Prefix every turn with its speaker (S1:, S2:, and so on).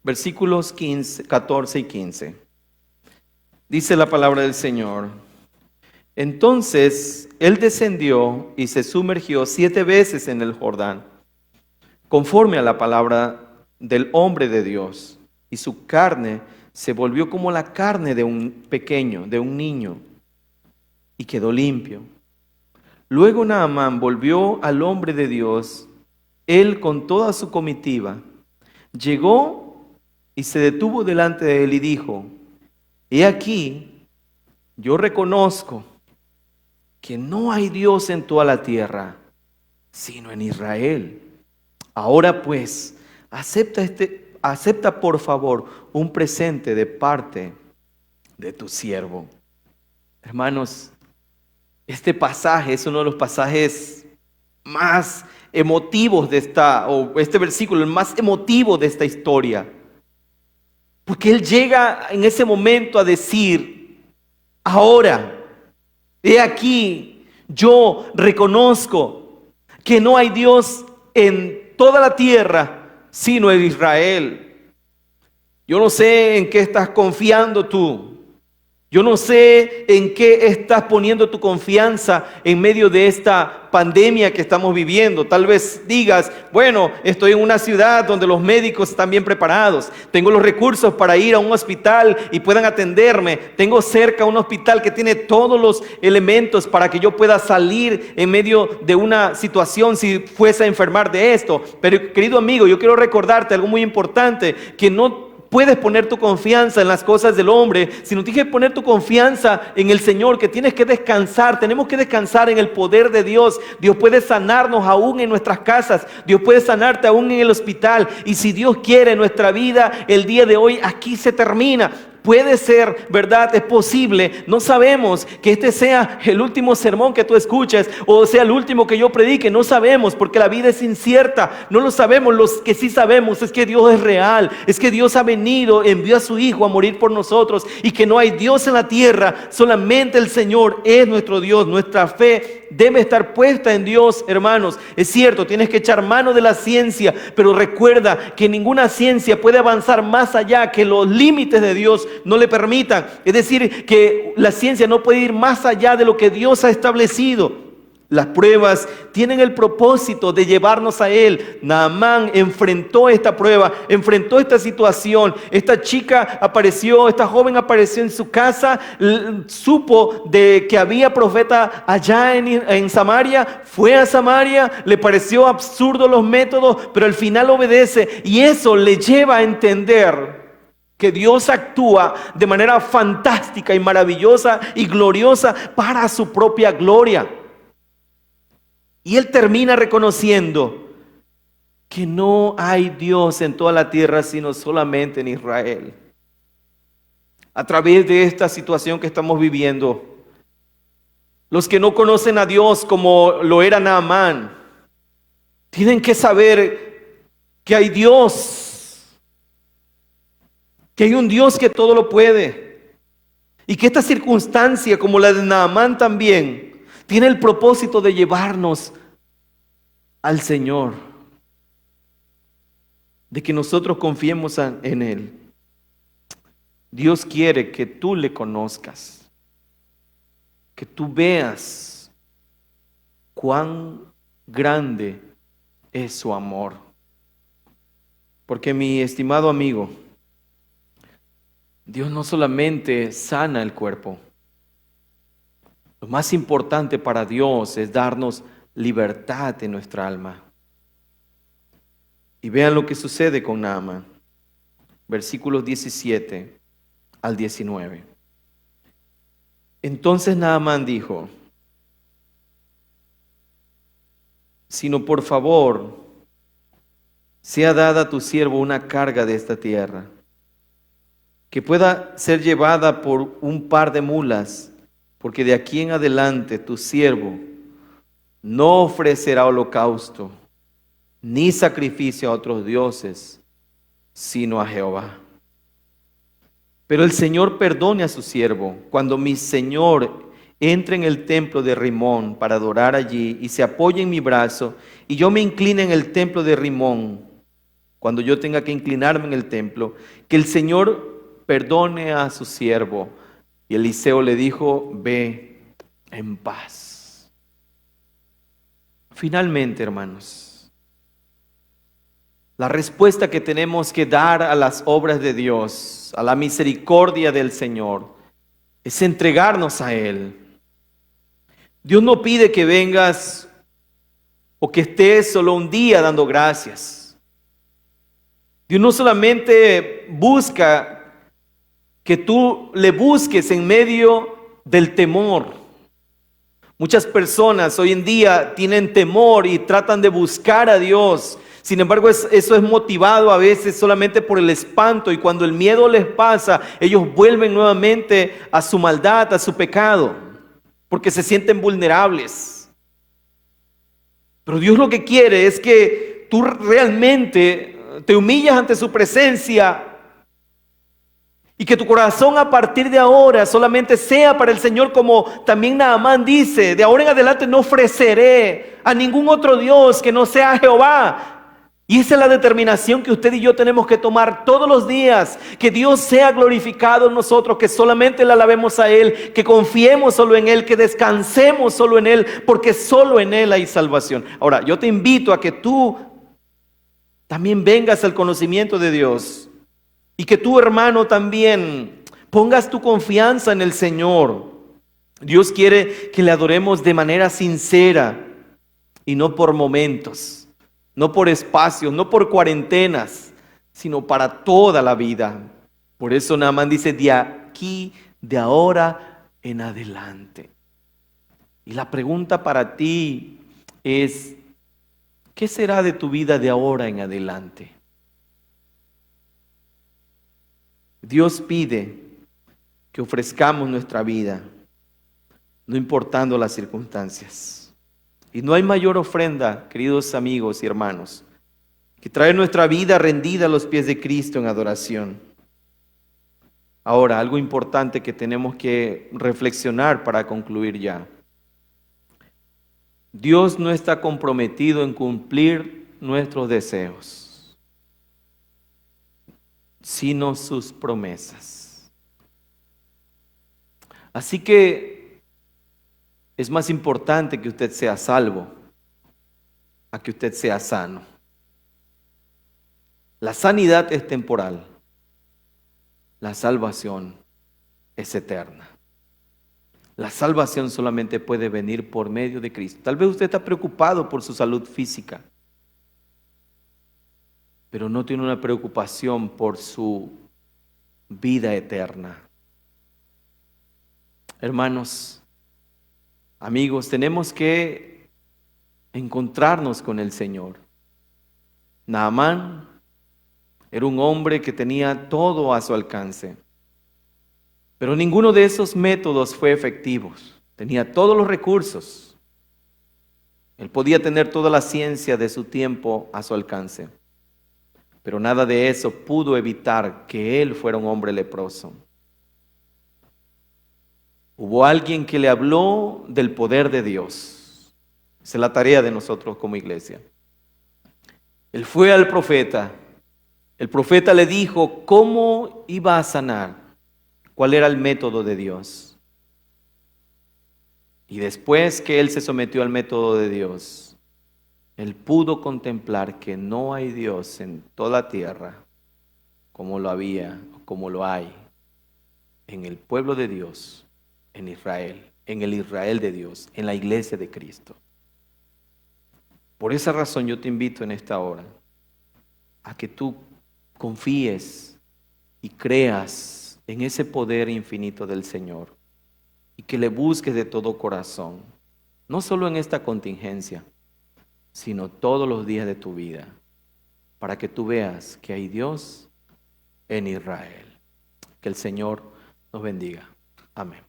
S1: versículos 14 y 15. Dice la palabra del Señor: Entonces él descendió y se sumergió 7 veces en el Jordán, conforme a la palabra del hombre de Dios, y su carne se volvió como la carne de un pequeño, de un niño, y quedó limpio. Luego Naamán volvió al hombre de Dios, él con toda su comitiva, llegó y se detuvo delante de él y dijo: He aquí, yo reconozco que no hay Dios en toda la tierra, sino en Israel. Ahora pues, acepta por favor un presente de parte de tu siervo. Hermanos, este pasaje es uno de los pasajes más emotivos este versículo, el más emotivo de esta historia. Porque él llega en ese momento a decir: ahora, he aquí, yo reconozco que no hay Dios en toda la tierra, sino en Israel. Yo no sé en qué estás confiando tú. Yo no sé en qué estás poniendo tu confianza en medio de esta pandemia que estamos viviendo. Tal vez digas: bueno, estoy en una ciudad donde los médicos están bien preparados. Tengo los recursos para ir a un hospital y puedan atenderme. Tengo cerca un hospital que tiene todos los elementos para que yo pueda salir en medio de una situación si fuese a enfermar de esto. Pero querido amigo, yo quiero recordarte algo muy importante, que no puedes poner tu confianza en las cosas del hombre, sino tienes que poner tu confianza en el Señor, que tienes que descansar. Tenemos que descansar en el poder de Dios. Dios puede sanarnos aún en nuestras casas. Dios puede sanarte aún en el hospital. Y si Dios quiere, nuestra vida el día de hoy aquí se termina. Puede ser, ¿verdad? Es posible. No sabemos que este sea el último sermón que tú escuches o sea el último que yo predique. No sabemos, porque la vida es incierta. No lo sabemos. Los que sí sabemos es que Dios es real. Es que Dios ha venido, envió a su Hijo a morir por nosotros, y que no hay Dios en la tierra. Solamente el Señor es nuestro Dios. Nuestra fe debe estar puesta en Dios, hermanos. Es cierto, tienes que echar mano de la ciencia, pero recuerda que ninguna ciencia puede avanzar más allá que los límites de Dios no le permitan. Es decir, que la ciencia no puede ir más allá de lo que Dios ha establecido. Las pruebas tienen el propósito de llevarnos a Él. Naamán enfrentó esta prueba, enfrentó esta situación. Esta chica apareció, esta joven apareció en su casa, supo de que había profeta allá en Samaria, fue a Samaria, le pareció absurdo los métodos, pero al final obedece, y eso le lleva a entender que Dios actúa de manera fantástica y maravillosa y gloriosa para su propia gloria. Y él termina reconociendo que no hay Dios en toda la tierra, sino solamente en Israel. A través de esta situación que estamos viviendo, los que no conocen a Dios como lo era Naamán, tienen que saber que hay Dios, que hay un Dios que todo lo puede, y que esta circunstancia, como la de Naamán también, tiene el propósito de llevarnos al Señor, de que nosotros confiemos en Él. Dios quiere que tú le conozcas, que tú veas cuán grande es su amor. Porque, mi estimado amigo, Dios no solamente sana el cuerpo. Lo más importante para Dios es darnos libertad en nuestra alma. Y vean lo que sucede con Naamán. Versículos 17 al 19. Entonces Naamán dijo: sino por favor, sea dada a tu siervo una carga de esta tierra, que pueda ser llevada por un par de mulas, porque de aquí en adelante tu siervo no ofrecerá holocausto ni sacrificio a otros dioses, sino a Jehová. Pero el Señor perdone a su siervo cuando mi Señor entre en el templo de Rimón para adorar allí y se apoye en mi brazo, y yo me incline en el templo de Rimón cuando yo tenga que inclinarme en el templo, que el Señor perdone a su siervo. Y Eliseo le dijo, ve en paz. Finalmente, hermanos, la respuesta que tenemos que dar a las obras de Dios, a la misericordia del Señor, es entregarnos a Él. Dios no pide que vengas o que estés solo un día dando gracias. Dios no solamente busca que tú le busques en medio del temor. Muchas personas hoy en día tienen temor y tratan de buscar a Dios. Sin embargo, eso es motivado a veces solamente por el espanto, y cuando el miedo les pasa, ellos vuelven nuevamente a su maldad, a su pecado, porque se sienten vulnerables. Pero Dios lo que quiere es que tú realmente te humillas ante su presencia y que tu corazón a partir de ahora solamente sea para el Señor, como también Naamán dice, de ahora en adelante no ofreceré a ningún otro Dios que no sea Jehová. Y esa es la determinación que usted y yo tenemos que tomar todos los días, que Dios sea glorificado en nosotros, que solamente le alabemos a Él, que confiemos solo en Él, que descansemos solo en Él, porque solo en Él hay salvación. Ahora, yo te invito a que tú también vengas al conocimiento de Dios. Y que tú, hermano, también pongas tu confianza en el Señor. Dios quiere que le adoremos de manera sincera y no por momentos, no por espacios, no por cuarentenas, sino para toda la vida. Por eso Naamán dice, de aquí, de ahora en adelante. Y la pregunta para ti es, ¿qué será de tu vida de ahora en adelante? Dios pide que ofrezcamos nuestra vida, no importando las circunstancias. Y no hay mayor ofrenda, queridos amigos y hermanos, que traer nuestra vida rendida a los pies de Cristo en adoración. Ahora, algo importante que tenemos que reflexionar para concluir ya. Dios no está comprometido en cumplir nuestros deseos, sino sus promesas. Así que es más importante que usted sea salvo a que usted sea sano. La sanidad es temporal, la salvación es eterna. La salvación solamente puede venir por medio de Cristo. Tal vez usted está preocupado por su salud física, pero no tiene una preocupación por su vida eterna. Hermanos, amigos, tenemos que encontrarnos con el Señor. Naamán era un hombre que tenía todo a su alcance, pero ninguno de esos métodos fue efectivo. Tenía todos los recursos. Él podía tener toda la ciencia de su tiempo a su alcance, pero nada de eso pudo evitar que él fuera un hombre leproso. Hubo alguien que le habló del poder de Dios. Esa es la tarea de nosotros como iglesia. Él fue al profeta. El profeta le dijo cómo iba a sanar, cuál era el método de Dios. Y después que él se sometió al método de Dios, él pudo contemplar que no hay Dios en toda la tierra como lo había, como lo hay en el pueblo de Dios, en Israel, en el Israel de Dios, en la iglesia de Cristo. Por esa razón yo te invito en esta hora a que tú confíes y creas en ese poder infinito del Señor y que le busques de todo corazón, no solo en esta contingencia, sino todos los días de tu vida, para que tú veas que hay Dios en Israel. Que el Señor nos bendiga. Amén.